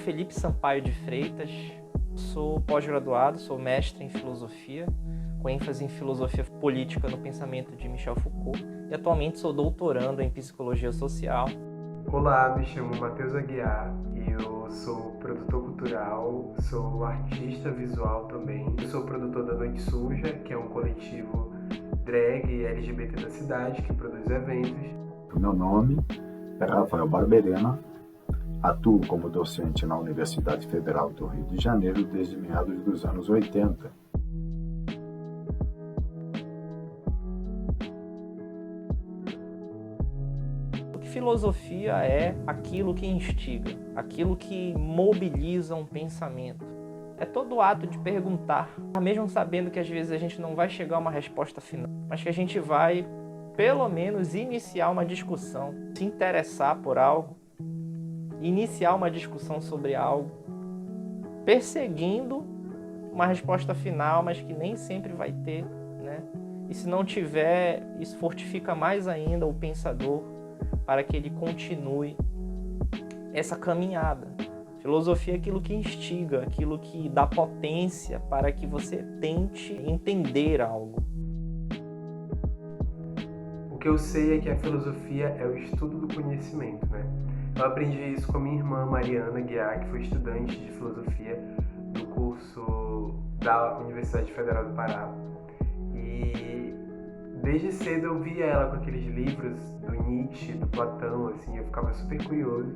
Felipe Sampaio de Freitas, sou pós-graduado, sou mestre em filosofia, com ênfase em filosofia política no pensamento de Michel Foucault, e atualmente sou doutorando em psicologia social. Olá, me chamo Matheus Aguiar e eu sou produtor cultural, sou artista visual também. Eu sou produtor da Noite Suja, que é um coletivo drag e LGBT da cidade que produz eventos. Meu nome é Rafael Barberena, atuo como docente na Universidade Federal do Rio de Janeiro desde meados dos anos 80. Filosofia é aquilo que instiga, aquilo que mobiliza um pensamento. É todo o ato de perguntar, mesmo sabendo que às vezes a gente não vai chegar a uma resposta final, mas que a gente vai, pelo menos, iniciar uma discussão, se interessar por algo, iniciar uma discussão sobre algo, perseguindo uma resposta final, mas que nem sempre vai ter, né? E se não tiver, isso fortifica mais ainda o pensador, para que ele continue essa caminhada. Filosofia é aquilo que instiga, aquilo que dá potência para que você tente entender algo. O que eu sei é que a filosofia é o estudo do conhecimento, né? Eu aprendi isso com a minha irmã Mariana Aguiar, que foi estudante de filosofia no curso da Universidade Federal do Pará. E desde cedo eu via ela com aqueles livros do Nietzsche, do Platão, assim, eu ficava super curioso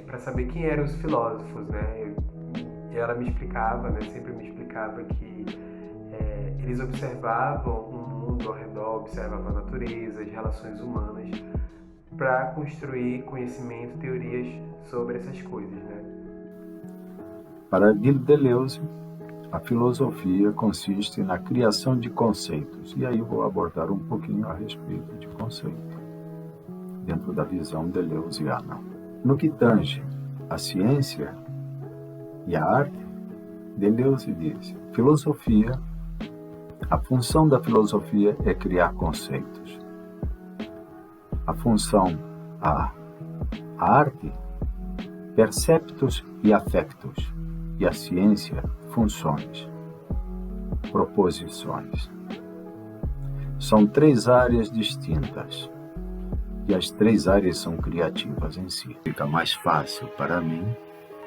para saber quem eram os filósofos, né? E ela me explicava, né? Sempre me explicava que eles observavam o mundo ao redor, observavam a natureza, as relações humanas, para construir conhecimento, teorias sobre essas coisas, né? Para Gilles Deleuze, a filosofia consiste na criação de conceitos, e aí eu vou abordar um pouquinho a respeito de conceito, dentro da visão deleuziana. No que tange a ciência e a arte, Deleuze diz: a função da filosofia é criar conceitos. A função, a arte, perceptos e afectos, e a ciência, funções, proposições. São três áreas distintas, e as três áreas são criativas em si. Fica mais fácil para mim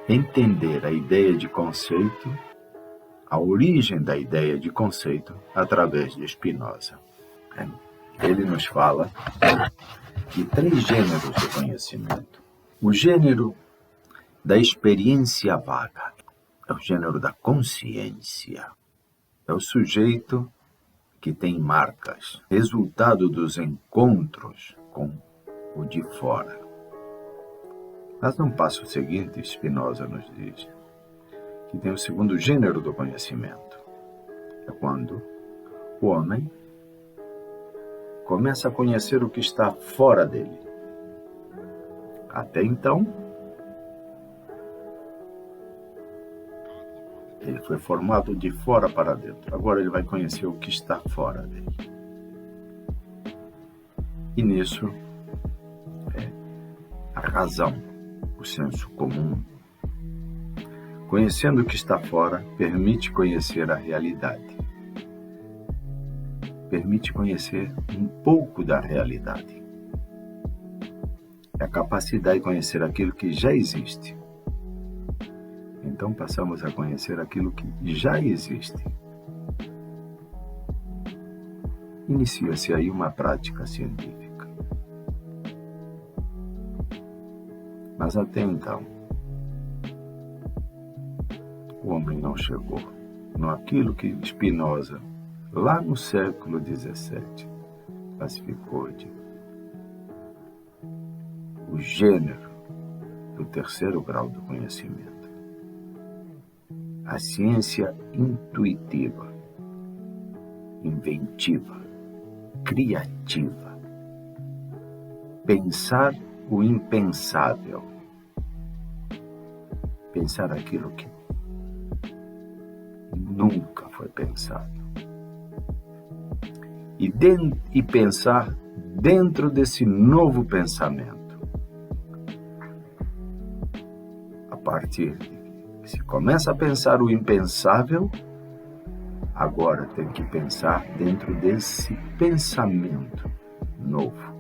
entender a ideia de conceito, a origem da ideia de conceito, através de Spinoza. Ele nos fala de três gêneros de conhecimento. O gênero da experiência vaga é o gênero da consciência. É o sujeito que tem marcas, resultado dos encontros com o de fora. Mas no passo seguinte, Spinoza nos diz que tem o segundo gênero do conhecimento. É quando o homem começa a conhecer o que está fora dele. Até então, ele foi formado de fora para dentro. Agora ele vai conhecer o que está fora dele. E nisso, a razão, o senso comum, conhecendo o que está fora, permite conhecer a realidade. Permite conhecer um pouco da realidade. É a capacidade de conhecer aquilo que já existe. Então passamos a conhecer aquilo que já existe. Inicia-se aí uma prática científica. Mas até então, o homem não chegou naquilo que Spinoza, lá no século XVII, classificou de o gênero do terceiro grau do conhecimento. A ciência intuitiva, inventiva, criativa. Pensar o impensável. Pensar aquilo que nunca foi pensado. E pensar dentro desse novo pensamento. partir de se começa a pensar o impensável, agora tem que pensar dentro desse pensamento novo.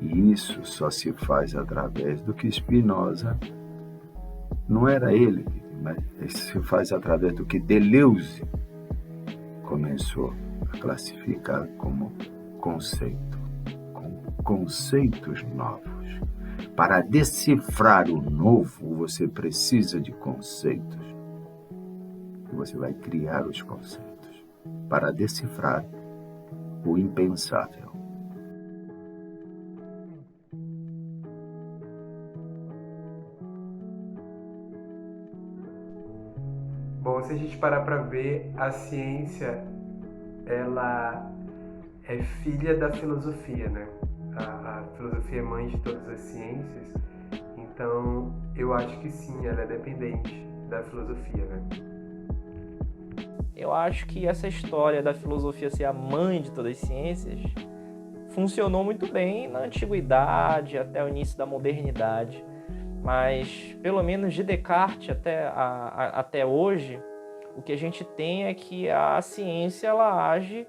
E isso só se faz através do que Spinoza, não era ele, mas se faz através do que Deleuze começou a classificar como conceito, com conceitos novos. Para decifrar o novo, você precisa de conceitos. E você vai criar os conceitos para decifrar o impensável. Bom, se a gente parar para ver, a ciência, ela é filha da filosofia, né? A filosofia é mãe de todas as ciências, então eu acho que sim, ela é dependente da filosofia, né? Eu acho que essa história da filosofia ser a mãe de todas as ciências funcionou muito bem na antiguidade, até o início da modernidade. Mas, pelo menos de Descartes até hoje, o que a gente tem é que a ciência ela age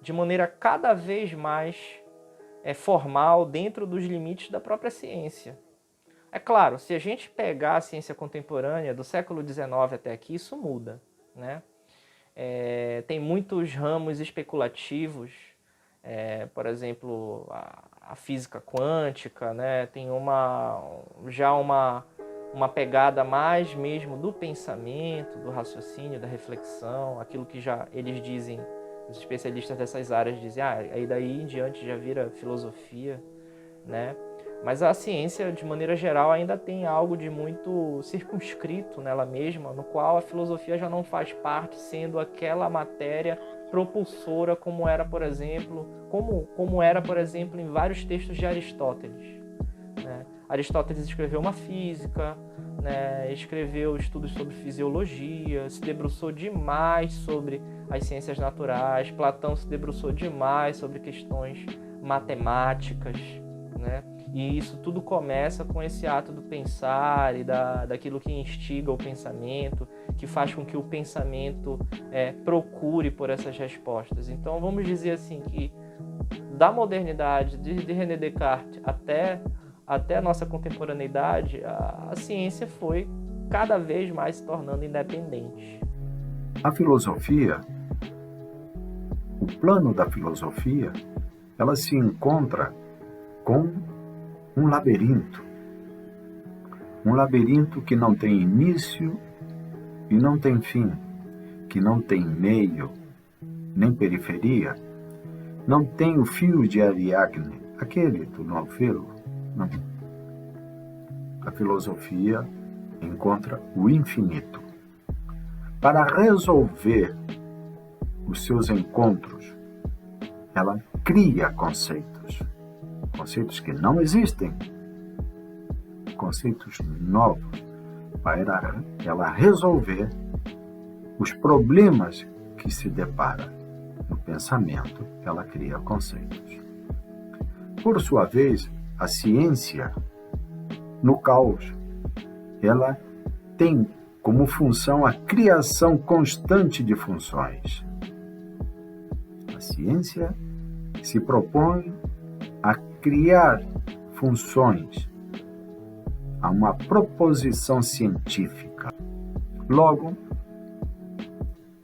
de maneira cada vez mais formal dentro dos limites da própria ciência. É claro, se a gente pegar a ciência contemporânea do século XIX até aqui, isso muda, né? Tem muitos ramos especulativos, por exemplo, a física quântica, né? Tem já uma pegada mais mesmo do pensamento, do raciocínio, da reflexão, aquilo que já eles dizem, os especialistas dessas áreas dizem, aí daí em diante já vira filosofia, né? Mas a ciência, de maneira geral, ainda tem algo de muito circunscrito nela mesma, no qual a filosofia já não faz parte, sendo aquela matéria propulsora como era, por exemplo, em vários textos de Aristóteles, né? Aristóteles escreveu uma física, né? Escreveu estudos sobre fisiologia, se debruçou demais sobre as ciências naturais. Platão se debruçou demais sobre questões matemáticas, né? E isso tudo começa com esse ato do pensar e daquilo que instiga o pensamento, que faz com que o pensamento procure por essas respostas. Então vamos dizer assim que da modernidade, de René Descartes até a nossa contemporaneidade, a ciência foi cada vez mais se tornando independente. A filosofia, o plano da filosofia, ela se encontra com um labirinto que não tem início e não tem fim, que não tem meio, nem periferia, não tem o fio de Ariadne, aquele do novelo, não. A filosofia encontra o infinito. Para resolver os seus encontros, ela cria conceitos que não existem, conceitos novos, para ela resolver os problemas que se depara no pensamento, ela cria conceitos. Por sua vez, a ciência, no caos, ela tem como função a criação constante de funções. A ciência se propõe a criar funções, a uma proposição científica. Logo,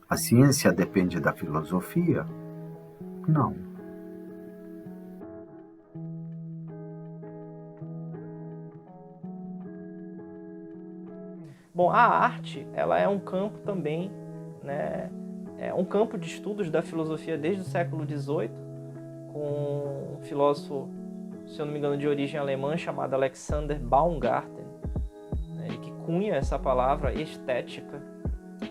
a ciência depende da filosofia? Não. Bom, a arte, ela é um campo também, né? É um campo de estudos da filosofia desde o século XVIII, com um filósofo, se eu não me engano, de origem alemã, chamado Alexander Baumgarten, né? Ele que cunha essa palavra estética,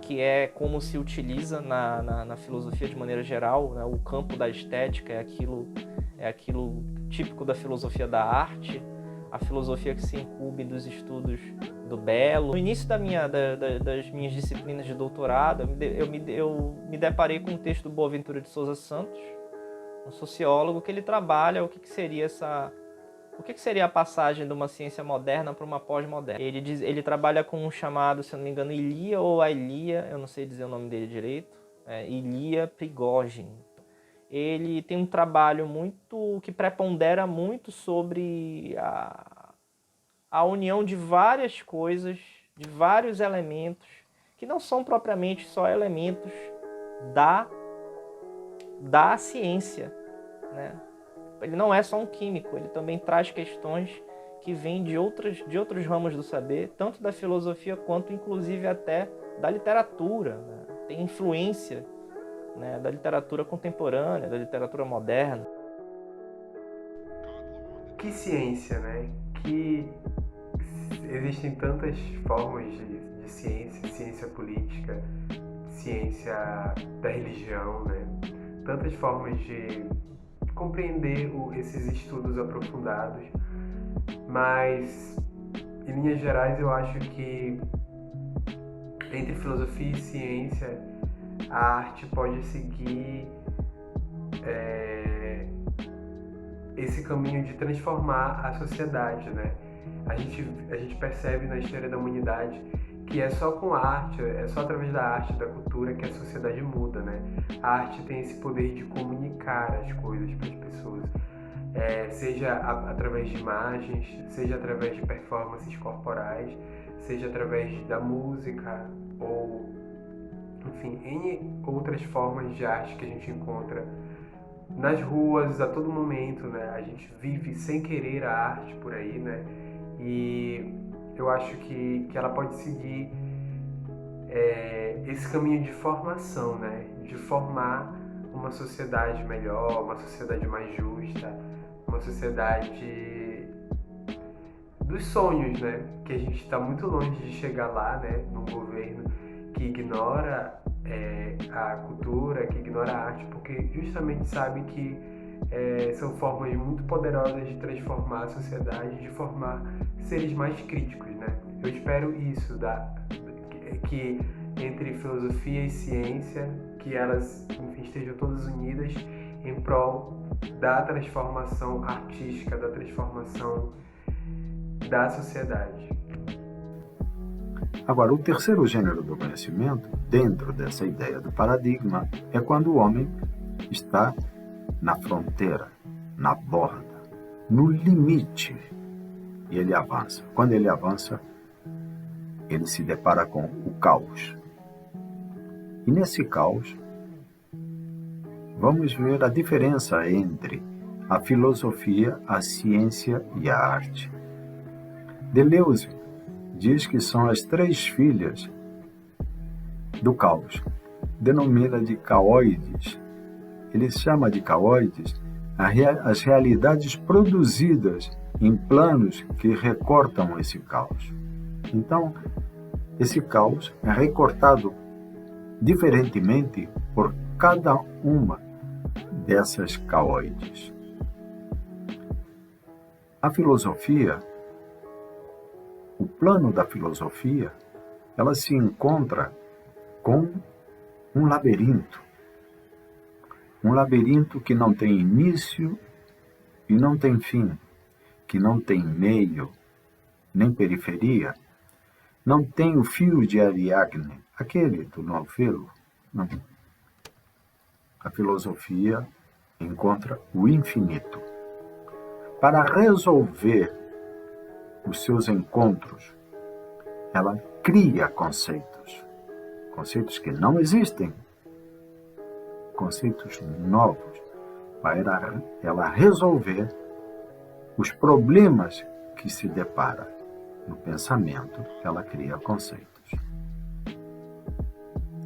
que é como se utiliza na filosofia de maneira geral, né? O campo da estética é aquilo típico da filosofia da arte, a filosofia que se incube dos estudos do belo. No início das minhas disciplinas de doutorado, eu me deparei com um texto do Boaventura de Souza Santos, um sociólogo, que ele trabalha o que seria O que seria a passagem de uma ciência moderna para uma pós-moderna? Ele trabalha com um chamado, se eu não me engano, Ilya ou Ailia, eu não sei dizer o nome dele direito, Ilya Prigogine. Ele tem um trabalho que prepondera muito sobre a união de várias coisas, de vários elementos, que não são propriamente só elementos da ciência, né? Ele não é só um químico, ele também traz questões que vêm de outros ramos do saber, tanto da filosofia quanto, inclusive, até da literatura, né? Tem influência, né, da literatura contemporânea, da literatura moderna. Que ciência, né? Que existem tantas formas de ciência, ciência política, ciência da religião, né? Tantas formas de compreender esses estudos aprofundados, mas em linhas gerais eu acho que entre filosofia e ciência a arte pode seguir esse caminho de transformar a sociedade, né? A gente percebe na história da humanidade que é só com a arte, é só através da arte, da cultura que a sociedade muda, né? A arte tem esse poder de comunicar as coisas para as pessoas, seja através de imagens, seja através de performances corporais, seja através da música ou, enfim, N outras formas de arte que a gente encontra nas ruas a todo momento, né? A gente vive sem querer a arte por aí, né? E eu acho que ela pode seguir esse caminho de formação, né? De formar uma sociedade melhor, uma sociedade mais justa, uma sociedade dos sonhos, né? Que a gente está muito longe de chegar lá, né? Num governo que ignora a cultura, que ignora a arte, porque justamente sabe que são formas muito poderosas de transformar a sociedade, de formar seres mais críticos, né? Eu espero isso, que entre filosofia e ciência, que elas, enfim, estejam todas unidas em prol da transformação artística, da transformação da sociedade. Agora, o terceiro gênero do conhecimento, dentro dessa ideia do paradigma, é quando o homem está na fronteira, na borda, no limite, e ele avança. Quando ele avança, ele se depara com o caos. E nesse caos, vamos ver a diferença entre a filosofia, a ciência e a arte. Deleuze diz que são as três filhas do caos. Denomina de caoides. Ele chama de caoides as realidades produzidas em planos que recortam esse caos. Então, esse caos é recortado diferentemente por cada uma dessas caoides. A filosofia, o plano da filosofia, ela se encontra com um labirinto. Um labirinto que não tem início e não tem fim, que não tem meio, nem periferia, não tem o fio de Ariadne, aquele do novelo. Não. A filosofia encontra o infinito. Para resolver os seus encontros, ela cria conceitos que não existem, conceitos novos, para ela resolver os problemas que se depara. No pensamento, ela cria conceitos.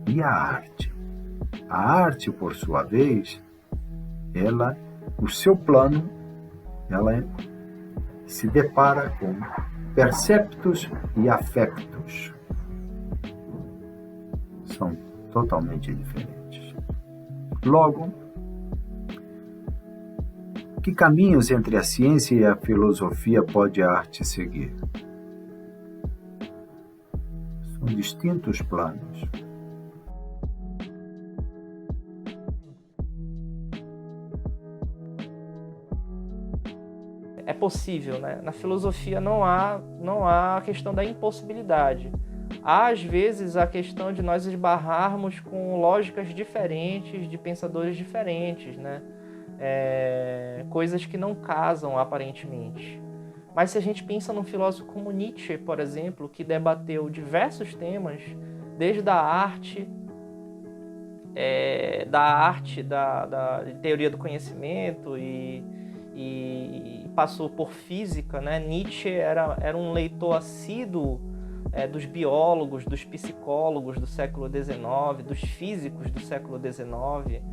E a arte? A arte, por sua vez, o seu plano, ela se depara com perceptos e afectos. São totalmente diferentes. Logo, que caminhos entre a ciência e a filosofia pode a arte seguir? São distintos planos. É possível, né? Na filosofia não há a questão da impossibilidade. Há, às vezes, a questão de nós esbarrarmos com lógicas diferentes, de pensadores diferentes, né? Coisas que não casam, aparentemente. Mas se a gente pensa num filósofo como Nietzsche, por exemplo, que debateu diversos temas, desde a arte, da teoria do conhecimento e passou por física, né? Nietzsche era um leitor assíduo dos biólogos, dos psicólogos do século XIX, dos físicos do século XIX.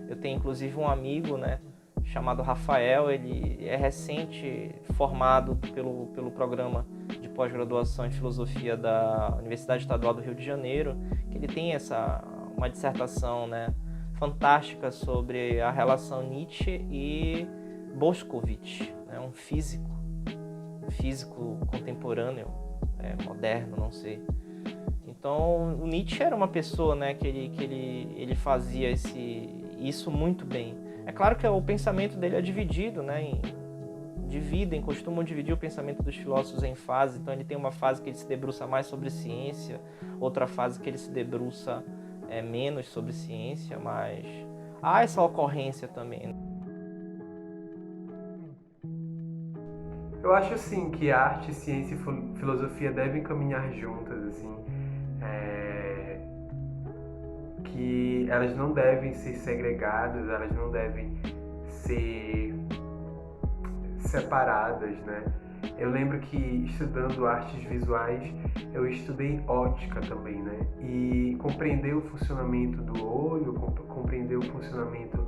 Eu tenho inclusive um amigo, né, chamado Rafael, ele é recente formado pelo programa de pós-graduação em filosofia da Universidade Estadual do Rio de Janeiro, que ele tem uma dissertação, né, fantástica sobre a relação Nietzsche e Boscovich, né, um físico contemporâneo, moderno, não sei. Então, o Nietzsche era uma pessoa, né, que ele fazia isso muito bem. É claro que o pensamento dele é dividido, né, costumam dividir o pensamento dos filósofos em fases. Então, ele tem uma fase que ele se debruça mais sobre ciência, outra fase que ele se debruça menos sobre ciência, mas há essa ocorrência também. Eu acho assim que arte, ciência e filosofia devem caminhar juntas, assim, que elas não devem ser segregadas, elas não devem ser separadas, né? Eu lembro que estudando artes visuais, eu estudei ótica também, né? E compreender o funcionamento do olho, compreender o funcionamento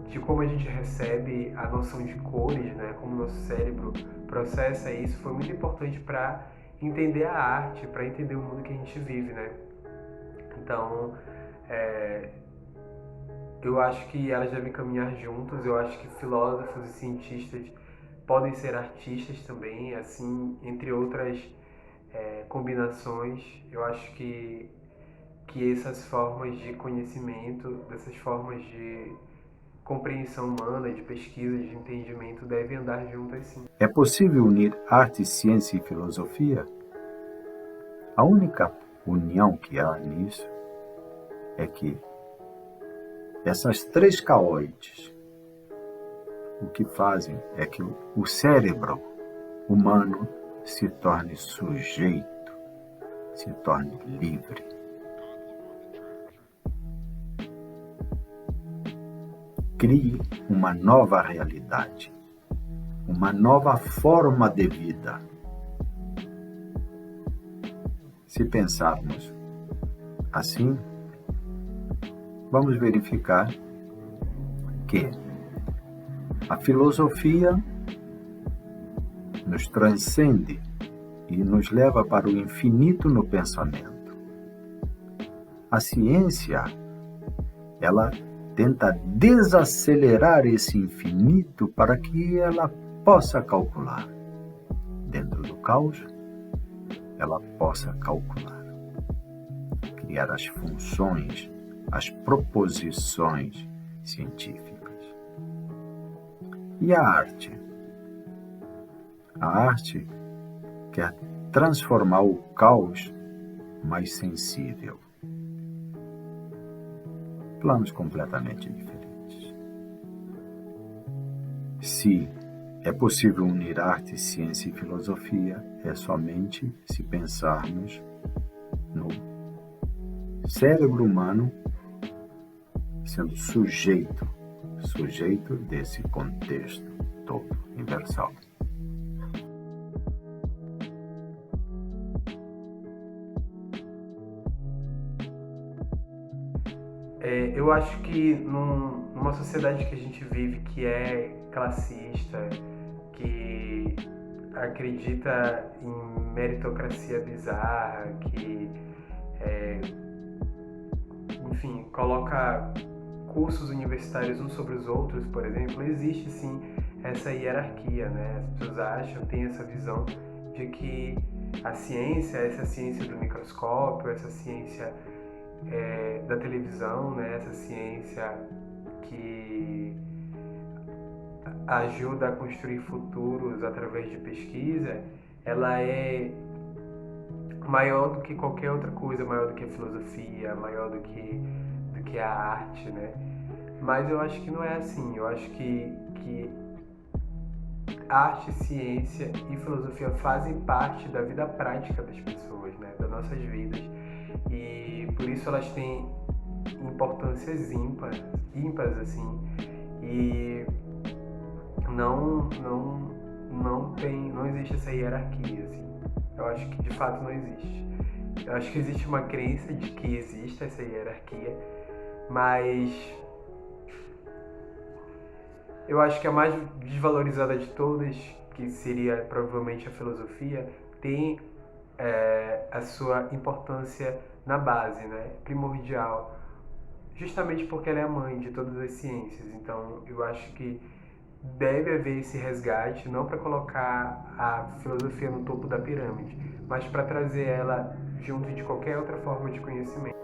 de como a gente recebe a noção de cores, né? Como o nosso cérebro processa isso, foi muito importante para entender a arte, para entender o mundo que a gente vive, né? Então, eu acho que elas devem caminhar juntas. Eu acho que filósofos e cientistas podem ser artistas também, assim, entre outras combinações. Eu acho que essas formas de conhecimento, dessas formas de compreensão humana, de pesquisa, de entendimento, devem andar juntas, sim. É possível unir arte, ciência e filosofia? A única união que há nisso é que essas três caóides, o que fazem é que o cérebro humano se torne sujeito, se torne livre. Crie uma nova realidade, uma nova forma de vida. Se pensarmos assim, vamos verificar que a filosofia nos transcende e nos leva para o infinito no pensamento. A ciência, ela tenta desacelerar esse infinito para que ela possa calcular. Dentro do caos, ela possa calcular. Criar as funções, as proposições científicas. E a arte? A arte quer transformar o caos mais sensível. Planos completamente diferentes. Se é possível unir arte, ciência e filosofia, é somente se pensarmos no cérebro humano sendo sujeito desse contexto todo universal. Eu acho que numa sociedade que a gente vive, que é classista, que acredita em meritocracia bizarra, que, enfim, coloca cursos universitários uns sobre os outros, por exemplo, existe sim essa hierarquia, né? As pessoas acham, têm essa visão de que a ciência, essa ciência do microscópio, essa ciência da televisão, né? Essa ciência que ajuda a construir futuros através de pesquisa, ela é maior do que qualquer outra coisa, maior do que a filosofia, maior do que a arte, né? Mas eu acho que não é assim. Eu acho que arte, ciência e filosofia fazem parte da vida prática das pessoas, né? Das nossas vidas. E por isso elas têm importâncias ímpares assim. E não existe essa hierarquia, assim. Eu acho que de fato não existe. Eu acho que existe uma crença de que existe essa hierarquia, mas eu acho que a mais desvalorizada de todas, que seria provavelmente a filosofia, tem a sua importância na base, né? Primordial, justamente porque ela é a mãe de todas as ciências. Então eu acho que deve haver esse resgate, não para colocar a filosofia no topo da pirâmide, mas para trazer ela junto de qualquer outra forma de conhecimento.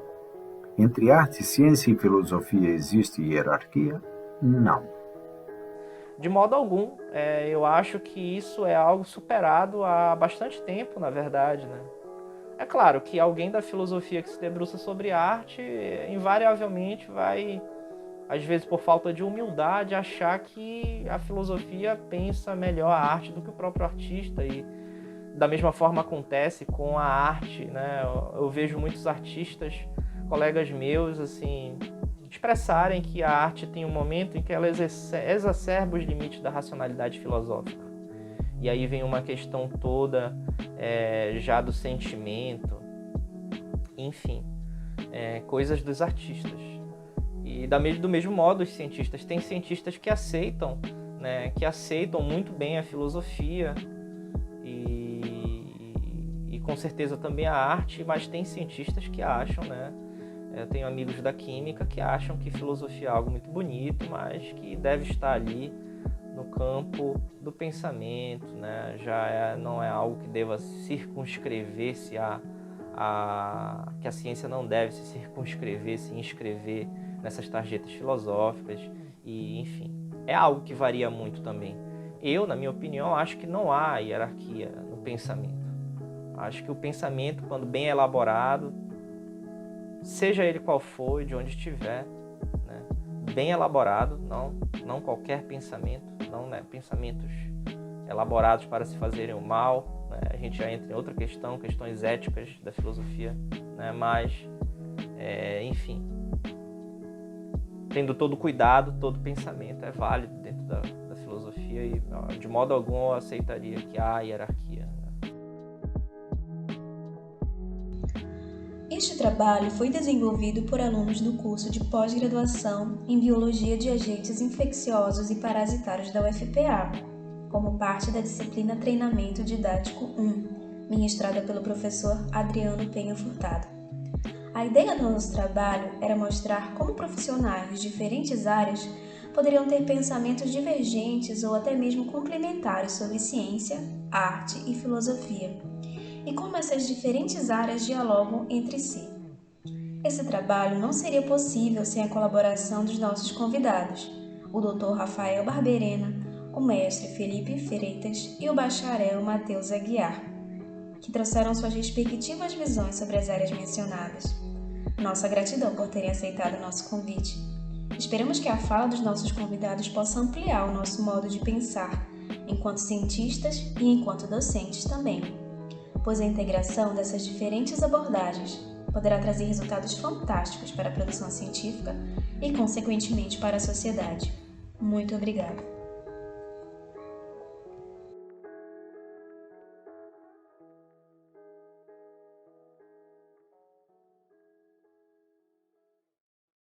Entre arte, ciência e filosofia existe hierarquia? Não. De modo algum. Eu acho que isso é algo superado há bastante tempo, na verdade, né? É claro que alguém da filosofia que se debruça sobre arte, invariavelmente vai, às vezes por falta de humildade, achar que a filosofia pensa melhor a arte do que o próprio artista. E da mesma forma acontece com a arte, né? Eu vejo muitos artistas, colegas meus, assim, expressarem que a arte tem um momento em que ela exacerba os limites da racionalidade filosófica. E aí vem uma questão toda já do sentimento, enfim, coisas dos artistas. E do mesmo modo os cientistas, tem cientistas que aceitam, né, que aceitam muito bem a filosofia e com certeza também a arte, mas tem cientistas que acham, né, eu tenho amigos da química que acham que filosofia é algo muito bonito, mas que deve estar ali no campo do pensamento, né? Não é algo que deva circunscrever-se que a ciência não deve se circunscrever, se inscrever nessas tarjetas filosóficas e, enfim, é algo que varia muito também. Eu, na minha opinião, acho que não há hierarquia no pensamento. Acho que o pensamento, quando bem elaborado, seja ele qual for, de onde estiver, né, bem elaborado, não qualquer pensamento, não, né, pensamentos elaborados para se fazerem o mal, né, a gente já entra em outra questão, questões éticas da filosofia, né, mas, enfim, tendo todo cuidado, todo pensamento é válido dentro da filosofia e de modo algum eu aceitaria que há hierarquia. Este trabalho foi desenvolvido por alunos do curso de pós-graduação em Biologia de Agentes Infecciosos e Parasitários da UFPA, como parte da disciplina Treinamento Didático 1, ministrada pelo professor Adriano Penha Furtado. A ideia do nosso trabalho era mostrar como profissionais de diferentes áreas poderiam ter pensamentos divergentes ou até mesmo complementares sobre ciência, arte e filosofia, e como essas diferentes áreas dialogam entre si. Esse trabalho não seria possível sem a colaboração dos nossos convidados, o Dr. Rafael Barberena, o mestre Felipe Freitas e o bacharel Matheus Aguiar, que trouxeram suas respectivas visões sobre as áreas mencionadas. Nossa gratidão por terem aceitado o nosso convite. Esperamos que a fala dos nossos convidados possa ampliar o nosso modo de pensar, enquanto cientistas e enquanto docentes também, pois a integração dessas diferentes abordagens poderá trazer resultados fantásticos para a produção científica e, consequentemente, para a sociedade. Muito obrigada!